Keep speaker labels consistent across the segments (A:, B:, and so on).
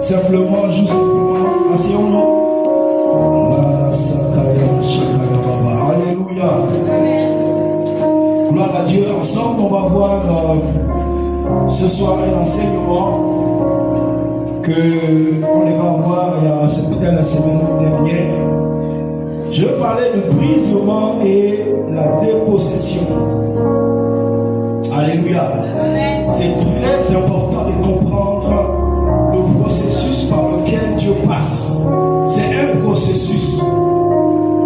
A: Simplement, juste simplement, asseyons-nous. Alléluia. Gloire à Dieu. Ensemble, on va voir ce soir un enseignement que on les va voir c'est peut-être la semaine dernière. Je vais parler de brisement et la dépossession. Alléluia. C'est très important de comprendre le processus par lequel Dieu passe. C'est un processus.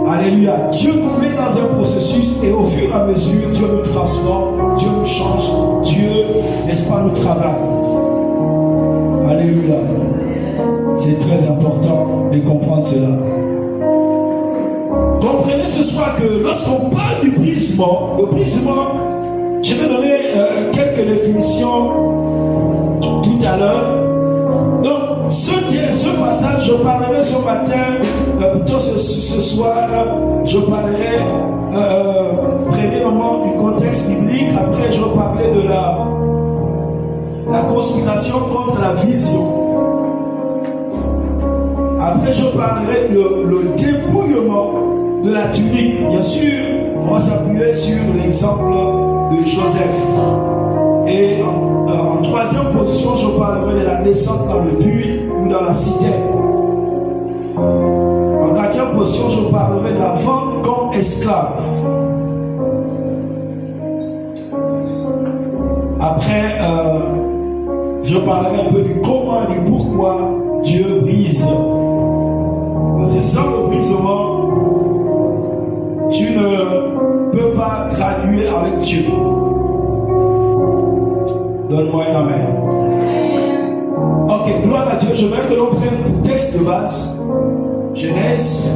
A: Alléluia. Dieu nous met dans un processus et au fur et à mesure, Dieu nous transforme, Dieu nous change, Dieu, n'est-ce pas, nous travaille. Alléluia. C'est très important de comprendre cela. Comprenez ce soir que lorsqu'on parle du brisement, je vais donner quelques définitions tout à l'heure. Donc, ce passage, je parlerai ce matin, plutôt ce soir, je parlerai premièrement du contexte biblique. Après, je vais parler de la conspiration contre la vision. Après, je parlerai le dépouillement de la tunique. Bien sûr, on va s'appuyer sur l'exemple de Joseph. Et en troisième position, je parlerai de la descente dans le puits ou dans la cité. En quatrième position, je parlerai de la vente comme esclave. Après, je parlerai un peu du comment et du pourquoi Dieu brise. Parce que sans le brisement, tu ne peux pas graduer avec Dieu. Donne-moi un amen. Ok, gloire à Dieu. Je veux que l'on prenne le texte de base. Genèse,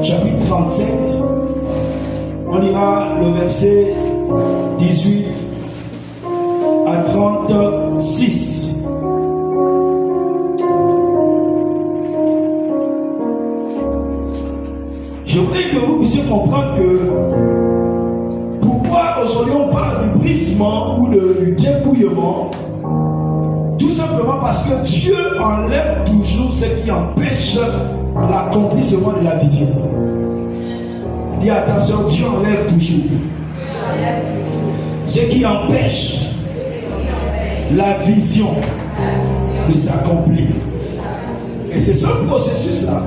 A: chapitre 37. On ira le verset 18 à 36. Je voudrais que vous puissiez comprendre que pourquoi aujourd'hui on parle du brisement ou du dépouillement. Tout simplement parce que Dieu enlève toujours ce qui empêche l'accomplissement de la vision. Dis à ta soeur, Dieu enlève toujours ce qui empêche la vision de s'accomplir. Et c'est ce processus-là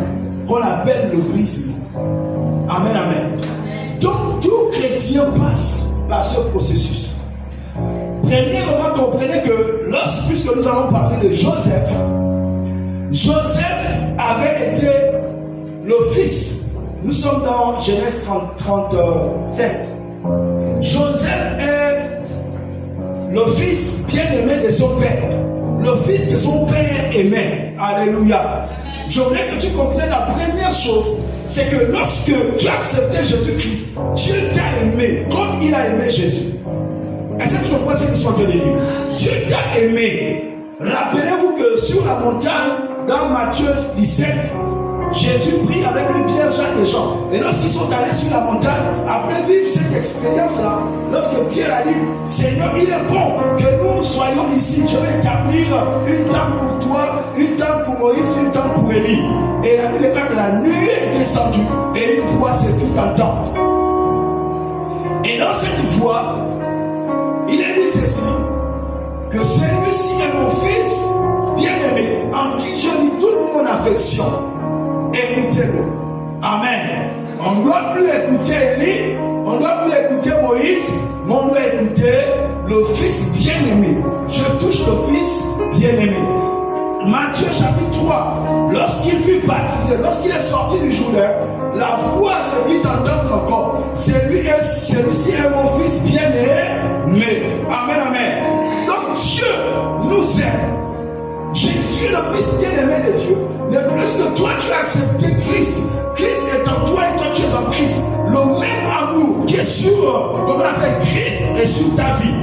A: qu'on appelle le brisement. Amen, amen. Donc tout chrétien passe par ce processus. Premièrement, comprenez que puisque nous allons parler de Joseph, Joseph avait été le fils. Nous sommes dans Genèse 37. Joseph est le fils bien-aimé de son père. Le fils que son père aimait. Alléluia. Je voulais que tu comprennes la première chose. C'est que lorsque tu as accepté Jésus-Christ, Dieu t'a aimé comme il a aimé Jésus. Est-ce que tu comprends ce que je suis en train de dire? Dieu t'a aimé. Rappelez-vous que sur la montagne, dans Matthieu 17, Jésus prie avec lui, Pierre, Jacques et Jean. Et lorsqu'ils sont allés sur la montagne, après vivre cette expérience-là, lorsque Pierre a dit, Seigneur, il est bon que nous soyons ici. Je vais établir une tente pour toi, une tente pour Moïse, une tente pour Élie. Et la Bible déclare que la nuit est descendue et une voix se fit entendre. Et dans cette voix, il est dit ceci, que celui-ci est mon fils bien-aimé, en qui je lis toute mon affection. Écoutez-le. Amen. On ne doit plus écouter Élie, on ne doit plus écouter Moïse, mais on doit écouter le fils bien-aimé. Je touche le fils bien-aimé. Matthieu chapitre 3, lorsqu'il fut baptisé, lorsqu'il est sorti du Jourdain, la voix se fit entendre encore. Celui-ci est mon fils bien-aimé. Amen, amen. Donc Dieu nous aime. Jésus est le fils bien-aimé de Dieu. Mais plus que toi, tu as accepté Christ. Christ est en toi et toi, tu es en Christ. Le même amour qui est sur, comme on appelle Christ, est sur ta vie.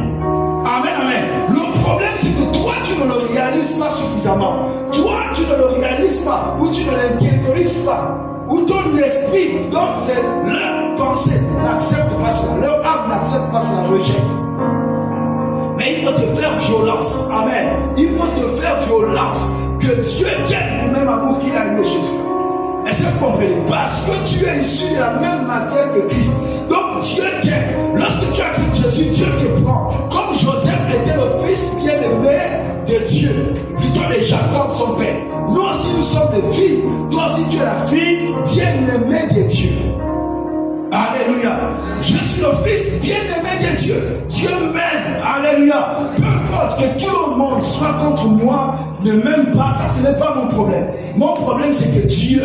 A: Amen, amen. Le problème, c'est que toi, tu ne le réalises pas suffisamment. Toi, tu ne le réalises pas, ou tu ne l'intériorises pas, ou ton esprit, donc c'est leur pensée, n'accepte pas cela, leur âme n'accepte pas cela, rejette. Mais il faut te faire violence. Amen. Il faut te faire violence. que Dieu t'aime du même amour qu'il a aimé Jésus. Est-ce que vous comprenez? Parce que tu es issu de la même matière que Christ. Donc Dieu t'aime. Lorsque tu acceptes Jésus, Dieu te prend. Comme Joseph était le fils bien-aimé de Dieu, plutôt de Jacob son père. Nous aussi nous sommes des filles. Toi aussi tu es la fille bien-aimée de Dieu. Alléluia. Je suis le fils bien-aimé de Dieu. Dieu m'aime. Alléluia. Peu importe que tout le monde soit contre moi, ne m'aime pas, ça ce n'est pas mon problème. Mon problème c'est que Dieu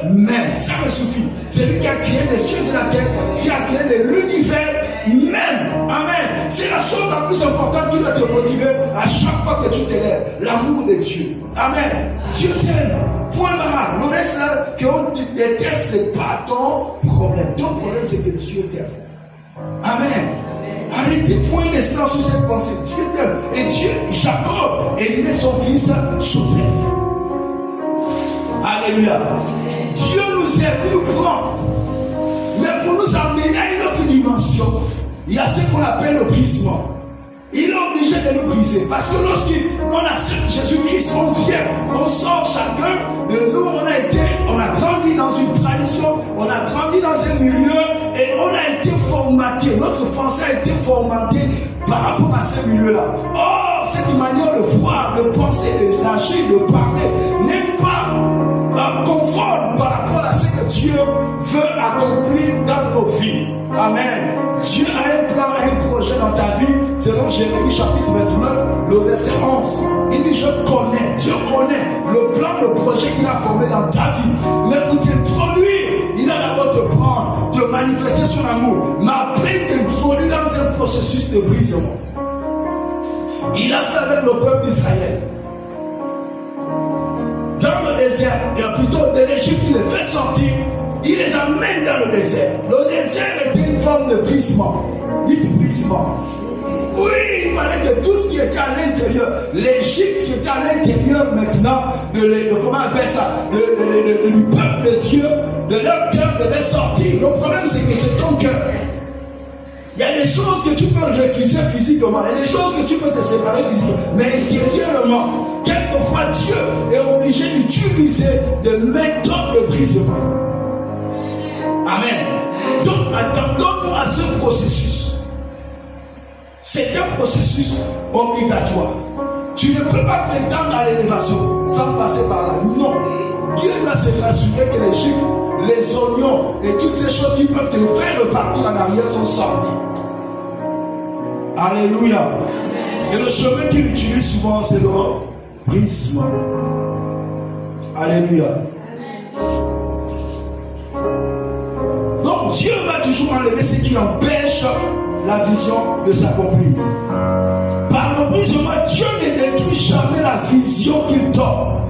A: m'aime. Ça me suffit. C'est lui qui a créé les cieux et la terre, qui a créé l'univers même. Amen. C'est la chose la plus importante qui doit te motiver à chaque fois que tu t'élèves. L'amour de Dieu. Amen. Dieu t'aime. Point barre. Le reste là, qu'on te déteste, ce n'est pas ton problème. Ton problème, c'est que Dieu t'aime. Amen. Arrêtez point un instant sur cette pensée. Dieu t'aime. Et Dieu, Jacob, aimait son fils Joseph. Alléluia. Dieu nous aime, il nous prend. Mais pour nous amener à une autre dimension, il y a ce qu'on appelle le brisement. Il est obligé de nous briser. Parce que lorsqu'on accepte Jésus-Christ, on vient, on sort chacun de nous. On a grandi dans une tradition, on a grandi dans un milieu et on a été formaté. Notre pensée a été formatée par rapport à ce milieu-là. Or, cette manière de voir, de penser, d'agir, de parler n'est pas conforme par rapport à ce que Dieu veut accomplir dans nos vies. Amen. Dieu a un plan, un projet dans ta vie, selon Jérémie chapitre 29, le verset 11. Il dit, je connais, Dieu connaît le plan, le projet qu'il a formé dans ta vie. Mais pour t'introduire, il a d'abord te prendre, te manifester son amour. Mais après, t'introduire dans un processus de brisement. Il a fait avec le peuple d'Israël. Dans le désert, et plutôt de l'Égypte, il les fait sortir. Il les amène dans le désert. Le désert était une forme de brisement. Dites brisement. Oui, il fallait que tout ce qui était à l'intérieur, l'Égypte qui était à l'intérieur maintenant, comment on appelle ça, du peuple de Dieu, de leur cœur devait sortir. Le problème c'est que c'est ton cœur. Il y a des choses que tu peux refuser physiquement, il y a des choses que tu peux te séparer physiquement, mais intérieurement, quelquefois Dieu est obligé d'utiliser des méthodes de brisement. Amen. Donc attendons-nous à ce processus. C'est un processus obligatoire. Tu ne peux pas prétendre à l'élévation sans passer par là. Non. Dieu doit se rassurer que l'Égypte, les oignons et toutes ces choses qui peuvent te faire repartir en arrière sont sorties. Alléluia. Et le chemin qu'il utilise souvent, c'est le brisement. Alléluia. Donc Dieu va toujours enlever ce qui empêche la vision de s'accomplir. Par le brisement, Dieu ne détruit jamais la vision qu'il donne.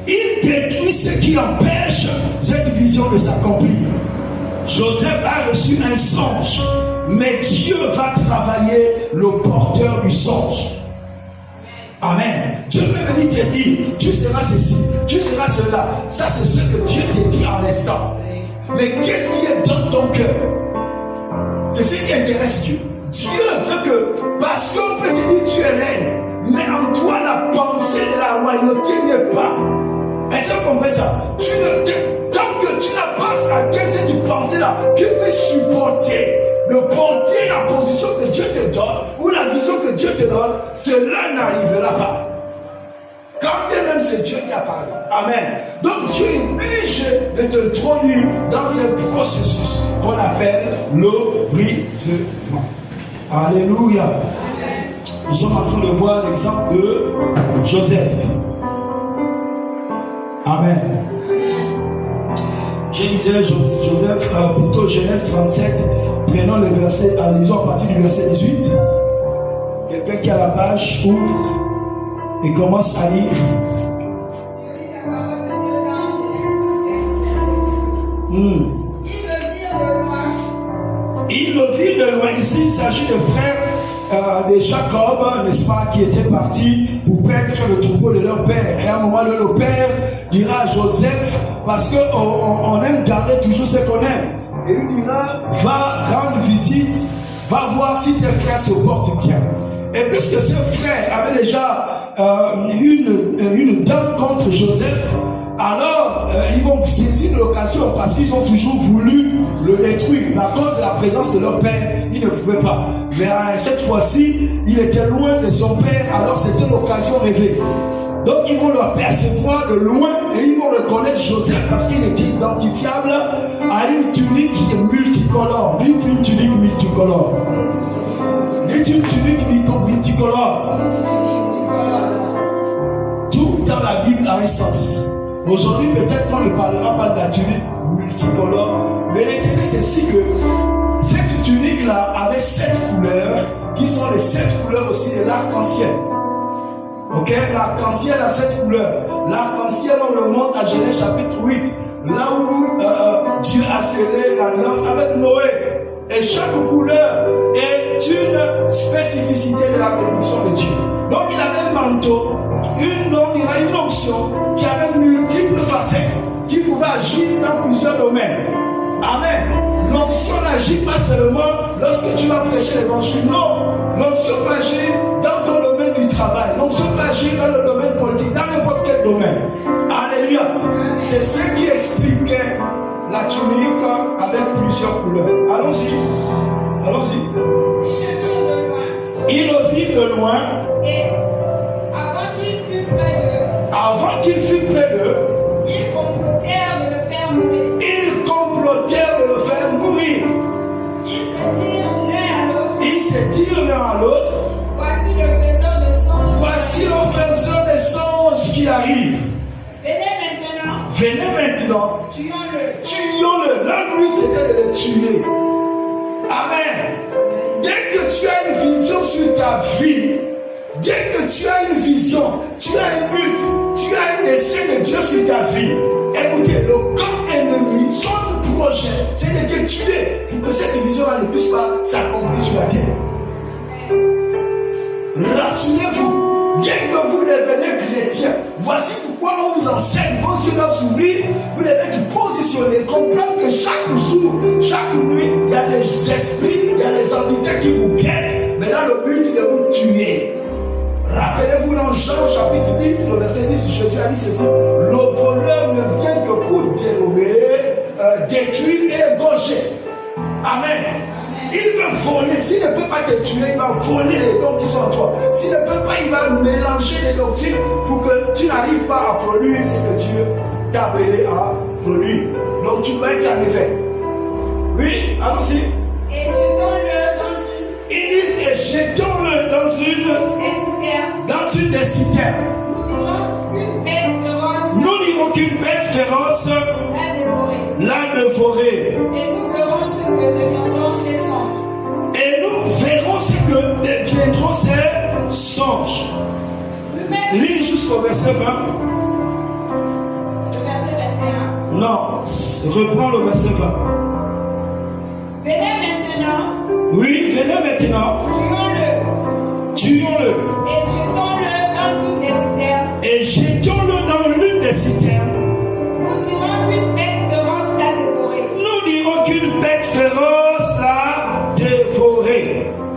A: Il détruit ce qui empêche cette vision de s'accomplir. Joseph a reçu un songe, mais Dieu va travailler le porteur du songe. Amen. Dieu peut venir te dire, tu seras ceci, tu seras cela. Ça c'est ce que Dieu te dit en l'instant. Mais qu'est-ce qui est dans ton cœur? C'est ce qui intéresse Dieu. Dieu veut que, parce qu'on peut te dire tu es reine, mais en toi la pensée de la royauté n'est pas. Est-ce que vous comprenez ça? Tant que tu n'as pas atteint cette pensée-là, qui peut supporter, de porter la position que Dieu te donne, ou la vision que Dieu te donne, cela n'arrivera pas. Quand même c'est Dieu qui a parlé. Amen. Donc Dieu est obligé de te introduire dans un processus qu'on appelle le brisement. Alléluia. Nous sommes en train de voir l'exemple de Joseph. Amen. Je disais Joseph, plutôt Genèse 37, prenons le verset, lisons à partir du verset 18. Quelqu'un qui a la page ouvre et commence à lire. Il le vit de loin. Ici, il s'agit de frères de Jacob, n'est-ce pas, qui étaient partis pour paître le troupeau de leur père. Et à un moment, le père dira à Joseph, parce qu'on aime garder toujours ce qu'on aime. Et lui dira, va rendre visite, va voir si tes frères se portent bien. Et puisque ce frère avait déjà une dent contre Joseph, alors ils vont saisir l'occasion parce qu'ils ont toujours voulu le détruire. À cause de la présence de leur père, ils ne pouvaient pas. Mais cette fois-ci, il était loin de son père, alors c'était l'occasion rêvée. Donc ils vont le percevoir de loin et ils vont reconnaître Joseph parce qu'il était identifiable à une tunique multicolore. Une tunique multicolore. Une tunique multicolore. Tout dans la Bible a un sens. Aujourd'hui, peut-être qu'on ne parlera pas de la tunique multicolore, mais l'intérêt c'est si que cette tunique-là avait 7 couleurs qui sont les 7 couleurs aussi de l'arc-en-ciel. Ok, l'arc-en-ciel a 7 couleurs. L'arc-en-ciel, on le montre à Genèse chapitre 8, là où Dieu a scellé l'alliance avec Noé. Et chaque couleur est une spécificité de la bénédiction de Dieu. Donc il avait un manteau, une onction qui avait multiples facettes, qui pouvait agir dans plusieurs domaines. Amen. L'onction n'agit pas seulement lorsque tu vas prêcher l'évangile. Non, l'onction peut agir dans ton domaine du travail. L'onction peut agir dans le domaine politique, dans n'importe quel domaine. Alléluia. C'est ce qui expliquait la tunique avec plusieurs couleurs. Allons-y. Allons-y. Il le vit de loin.
B: Et avant qu'il fût près d'eux, ils complotèrent de le faire mourir. Ils se dirent l'un à l'autre. Voici le faiseur des songes qui arrive. Venez maintenant. Tuons-le. Leur but c'était de le tuer. Amen. Dès que tu as une vision sur ta vie, dès que tu as une vision, tu as un but, tu as un dessein de Dieu sur ta vie. Écoutez, le camp ennemi, son projet, c'est de te tuer pour que cette vision-là ne puisse pas s'accomplir sur la terre. Rassurez-vous, dès que vous devenez chrétien, voici pourquoi on vous enseigne, vos yeux doivent s'ouvrir, vous devez vous positionner, comprendre que chaque jour, chaque nuit, il y a des esprits, il y a des entités qui vous guettent, mais dans le but de vous tuer. Rappelez-vous dans Jean chapitre 10, le verset 10, Jésus a dit ceci: le voleur ne vient que pour dérober, détruire et égorger. Amen. Il veut voler. S'il ne peut pas te tuer, il va voler les dons qui sont en toi. S'il ne peut pas, il va mélanger les doctrines pour que tu n'arrives pas à produire ce que Dieu t'a appelé à produire. Donc tu dois être en effet. Oui, allons-y. Et jetons-le dans une.
A: Ils disent et jetons-le dans une des citernes. Nous dirons qu'une bête féroce l'a dévoré. Et nous verrons ce que deviendront ces songes. Lis jusqu'au verset 20.
B: Le verset 21.
A: Non, reprends le verset 20.
B: Venez maintenant.
A: Oui, venez maintenant. Tuons-le. Et jetons-le dans l'une des citernes. Nous dirons qu'une bête féroce l'a dévoré.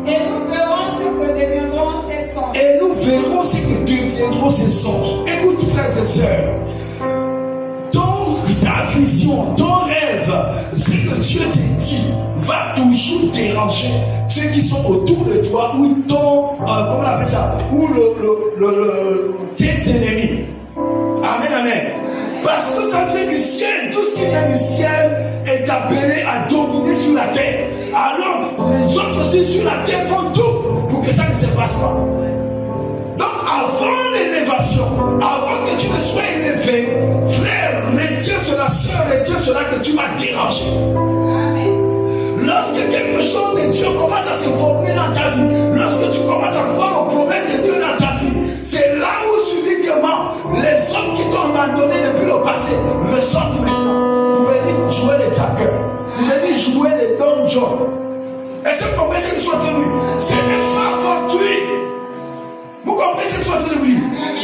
B: Et nous verrons ce que deviendront
A: ces songes. Écoute, frères et sœurs, ta vision, ton rêve, ce que Dieu te dit va toujours déranger ceux qui sont autour de toi ou ton, comment on appelle ça, ou tes ennemis. Amen, amen. Parce que ça vient du ciel. Tout ce qui vient du ciel est appelé à dominer sur la terre. Alors, les autres aussi sur la terre font tout pour que ça ne se passe pas. Donc, avant l'élévation, avant que tu ne sois élevé, frère, retiens cela, soeur, retiens cela que tu vas déranger. Lorsque quelque chose de Dieu commence à se former dans ta vie, lorsque tu commences à croire aux promesses de Dieu dans ta vie, c'est là où subitement les hommes qui t'ont abandonné depuis le passé ressortent maintenant. Vous venez jouer les traqueurs, vous venez jouer les donjons. Et ce que vous comprenez ce qui soit tenu, ce n'est pas fortuit. Vous comprenez ce que je suis en train de vous dire?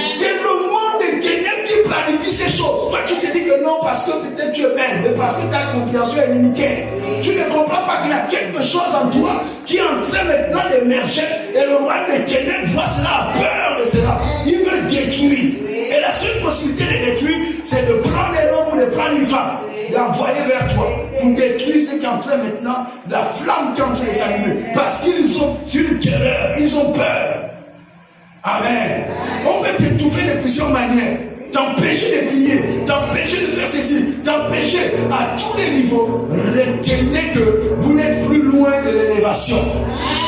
A: C'est le monde des ténèbres qui planifie ces choses. Toi, tu te dis que non parce que peut-être tu es belle, mais parce que ta compréhension est limitée.
B: tu ne comprends pas qu'il y a quelque chose en toi qui est en train maintenant d'émerger. Et le roi des ténèbres voit cela, a peur de cela. Il veut le détruire. Et la seule possibilité de détruire, c'est de prendre un homme ou de prendre une femme, d'envoyer vers toi pour détruire ce qui est en train maintenant, la flamme qui est en train de s'allumer. Parce qu'ils sont sur une terreur, ils ont peur. Amen. On peut t'étouffer de plusieurs manières. T'empêcher de prier, t'empêcher de faire ceci, t'empêcher à tous les niveaux. Retenez que vous n'êtes plus loin de l'élévation.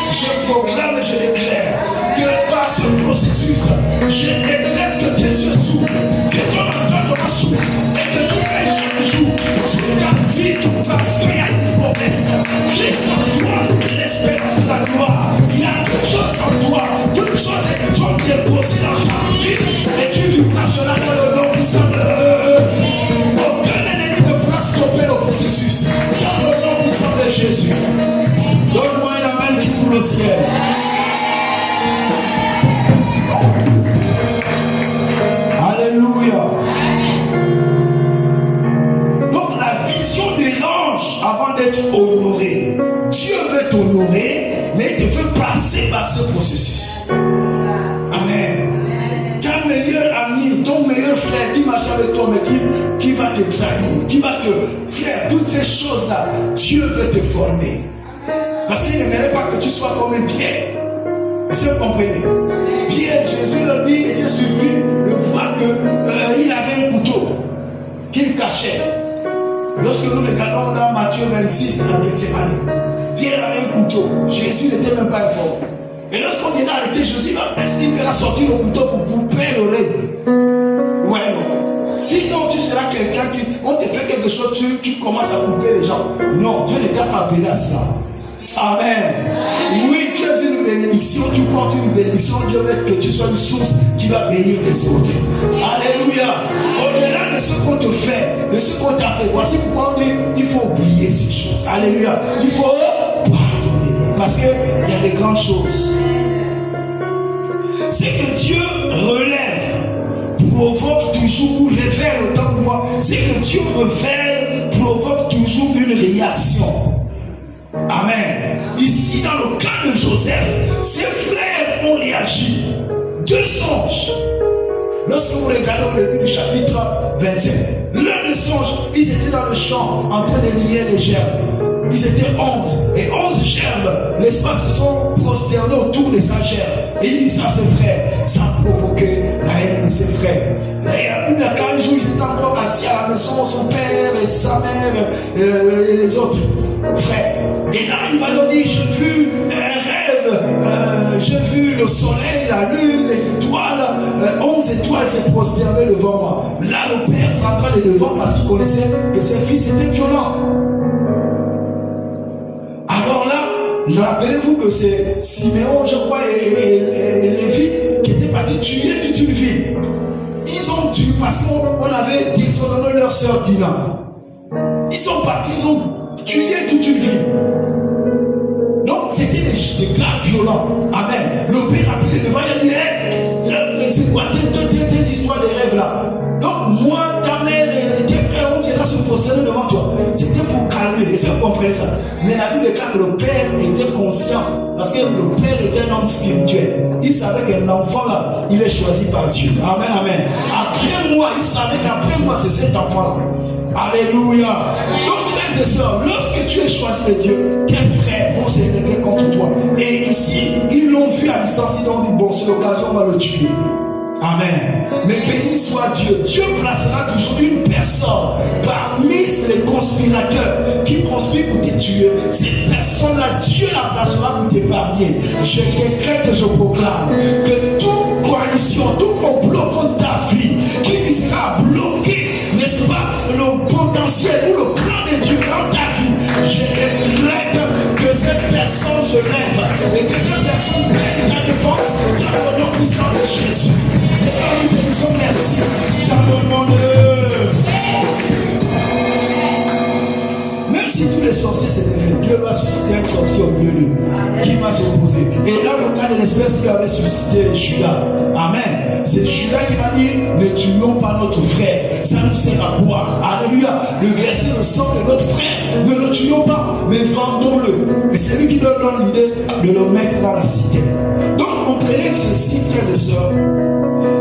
B: Je proclame et je déclare que par ce processus, je déclare que tes yeux s'ouvrent, que ton entendement s'ouvre et que tu pèches un jour sur ta vie parce qu'il y a une promesse. Christ en toi, l'espérance de la gloire. Il y a quelque chose en toi, toute chose est déposée dans ta vie et tu vivras cela dans le nom puissant de aucun ennemi ne pourra stopper le processus dans le nom puissant de Jésus. Donne-moi un amen qui ouvre le ciel. Alléluia. Donc la vision dérange avant d'être honoré. Dieu veut t'honorer, mais il te fait passer par ce processus. Amen. Ta meilleure amie, ton meilleur frère qui marche avec toi, mais qui va te trahir, qui va te faire toutes ces choses-là, Dieu veut te former. Parce qu'il n'aimerait pas que tu sois comme un Pierre. Est-ce que vous comprenez? Pierre, Jésus leur dit, était surpris de voir qu'il avait un couteau qu'il cachait. Lorsque nous regardons dans Matthieu 26, dans Gethsemane, Pierre avait un couteau. Jésus n'était même pas informé. Et lorsqu'on vient d'arrêter Jésus, est-ce qu'il fera sortir le couteau pour couper l'oreille? Ouais, non. Sinon, tu seras quelqu'un qui, on te fait quelque chose, tu commences à couper les gens. Non, Dieu ne t'a pas appelé à cela. Amen. Oui, tu es une bénédiction, tu portes une bénédiction. Dieu veut que tu sois une source qui va bénir les autres. Alléluia. Au-delà de ce qu'on te fait, de ce qu'on t'a fait, voici pourquoi on dit il faut oublier ces choses. Alléluia. Il faut pardonner. Parce qu'il y a des grandes choses. C'est que Dieu relève, provoque toujours, révèle autant que moi. C'est que Dieu révèle, provoque toujours une réaction. Amen. Ici, dans le cas de Joseph, ses frères ont réagi. 2 songes. Lorsque vous regardez au début du chapitre 27, l'un des songes, ils étaient dans le champ en train de lier les gerbes. Ils étaient 11. Et 11 gerbes, n'est-ce pas, se sont prosternés autour de sa gerbe. Et il dit ça à ses frères, sans provoquer la haine de ses frères. Et il y a 15 jours, ils étaient encore assis à la maison, son père et sa mère et les autres frères. Et là, il va leur dire, j'ai vu un rêve, j'ai vu le soleil, la lune, les étoiles, 11 étoiles se prosterner devant moi. Là, le père prendra les devants parce qu'il connaissait que ses fils étaient violents. Alors là, rappelez-vous que c'est Siméon, je crois, et Lévi qui étaient partis tuer toute une ville. Ils ont tué parce qu'on avait déshonoré leur sœur Dina. Ils sont partis, ils ont tué toute une ville. Donc c'était des gars violents. Amen. Le père a pris devant, il a dit, hey, c'est quoi tes histoires de rêves là? Donc moi, ta mère et tes frères ont été là se prosterner devant toi. C'était pour calmer, et ça vous comprenez ça. Mais la Bible déclare que le père était conscient. Parce que le père était un homme spirituel. Il savait qu'un enfant là, il est choisi par Dieu. Amen, amen. Après moi, il savait qu'après moi, c'est cet enfant là. Alléluia. Donc frères et sœurs, lorsque tu es choisi de Dieu, tes frères vont se lever contre toi. Et ici, ils l'ont vu à distance, ils ont dit, bon, c'est l'occasion, on va le tuer. Amen. Mais béni soit Dieu. Dieu placera toujours une personne parmi les conspirateurs qui conspirent pour te tuer. Cette personne-là, Dieu la placera pour t'épargner. Je décrète, je proclame que toute coalition, tout complot contre ta vie qui visera à bloquer, n'est-ce pas, le potentiel ou le plan de Dieu dans ta vie, je décrète que cette personne se lève et que cette personne prenne ta défense dans le nom puissant de Jésus. Seigneur, nous te disons merci dans le nom de... Même si tous les sorciers se lèvent, Dieu va susciter un sorcier au milieu d'eux qui va s'opposer. Et dans le cas de l'espèce qui avait suscité Judas, amen,
A: c'est Judas qui va dire, ne tuons pas notre frère. Ça nous sert à quoi? Alléluia. Le verser le sang de notre frère, ne le tuons pas, mais vendons-le. Et c'est lui qui leur donne l'idée de le mettre dans la cité. Donc comprenez ceci, frères et sœurs.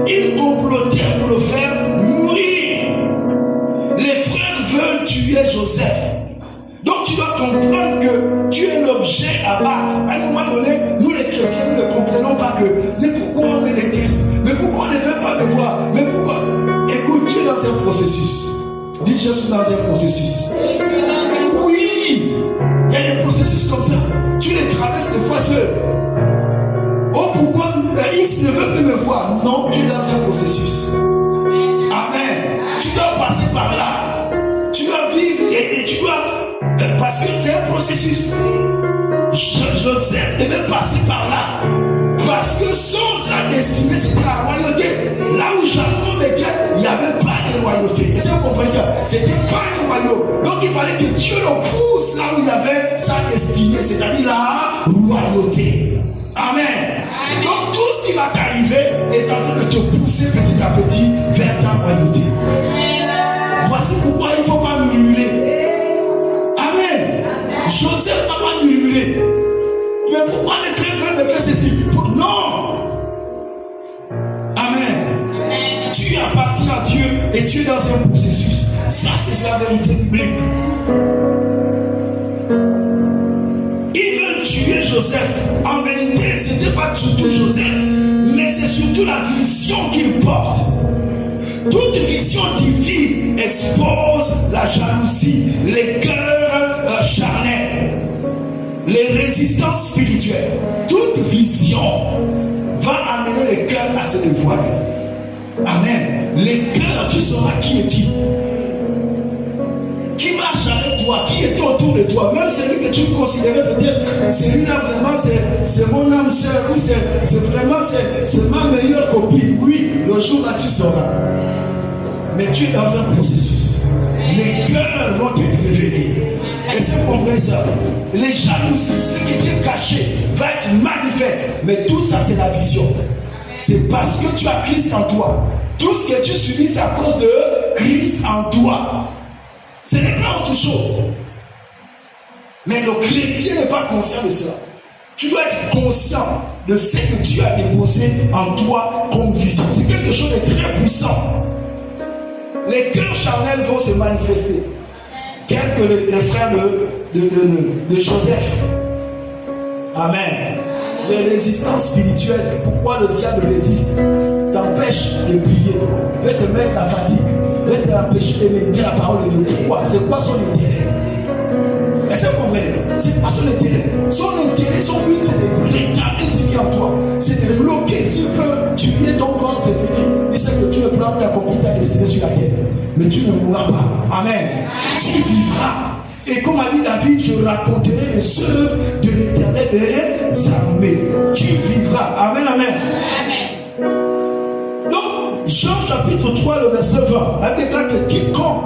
A: Ils complotèrent pour le faire mourir. Les frères veulent tuer Joseph. Donc tu dois comprendre que tu es l'objet à battre. À un moment donné, nous les chrétiens, nous ne comprenons pas que, mais pourquoi on me déteste? Mais pourquoi on ne veut pas me voir? Mais pourquoi? Écoute, tu es dans un processus. Dis, je suis dans un processus. Oui, il y a des processus comme ça. Tu les traverses des fois seul. Oh, pourquoi X ne veut plus me voir? Non, tu es dans un processus. Amen. Tu dois passer par là. Tu dois vivre et tu dois... Parce que c'est un processus. Joseph devait passer par là. Parce que sa destinée, c'était la royauté. Là où Jacob était, il n'y avait pas de royauté. Et ça, vous comprenez, c'était pas un royaume. Donc il fallait que Dieu le pousse là où il y avait sa destinée, c'est-à-dire la royauté. Amen. Donc tout ce qui va t'arriver est en train de te pousser petit à petit vers ta royauté. Voici pourquoi il ne faut pas murmurer. Amen. Joseph n'a pas murmuré. Mais pourquoi les frères veulent me faire ceci? Non. Amen. Tu appartiens à Dieu et tu es dans un processus. Ça, c'est la vérité biblique. Ils veulent tuer Joseph. En vérité, ce n'était pas surtout Joseph, mais c'est surtout la vision qu'il porte. Toute vision divine expose la jalousie, les cœurs charnels, les résistances spirituelles. Toute vision va amener les cœurs à se dévoiler. Amen. Les cœurs, tu sauras qui est qui. Qui marche avec toi, qui est autour de toi, même celui que tu considérais peut-être, celui-là vraiment c'est mon âme sœur, ou c'est vraiment c'est ma meilleure copine. Oui, le jour là tu sauras. Mais tu es dans un processus. Les cœurs vont être révélés. Et si vous comprenez ça, les jalousies, ce qui était caché, va être manifeste. Mais tout ça, c'est la vision. C'est parce que tu as Christ en toi. Tout ce que tu subis, c'est à cause de Christ en toi. Ce n'est pas autre chose. Mais le chrétien n'est pas conscient de cela. Tu dois être conscient de ce que Dieu a déposé en toi comme vision. C'est quelque chose de très puissant. Les cœurs charnels vont se manifester. Tels que les frères de Joseph. Amen. Les résistances spirituelles. Pourquoi le diable résiste? T'empêche de prier. Veut te mettre la fatigue. Veut t'empêcher de méditer la parole de Dieu. Pourquoi? C'est quoi son intérêt? Est-ce que vous comprenez? C'est pas son intérêt. Son intérêt, son but, c'est de rétablir ce qui est en toi. C'est de bloquer. S'il peut tuer ton corps, c'est fini. Il sait que tu ne pourras plus accomplir ta destinée sur la terre. Mais tu ne mourras pas. Amen. Tu vivras. Et comme a dit David, je raconterai les œuvres de l'Éternel des armées. Tu vivras. Amen, amen. Amen. Donc, Jean chapitre 3, le verset 20, elle déclare que quiconque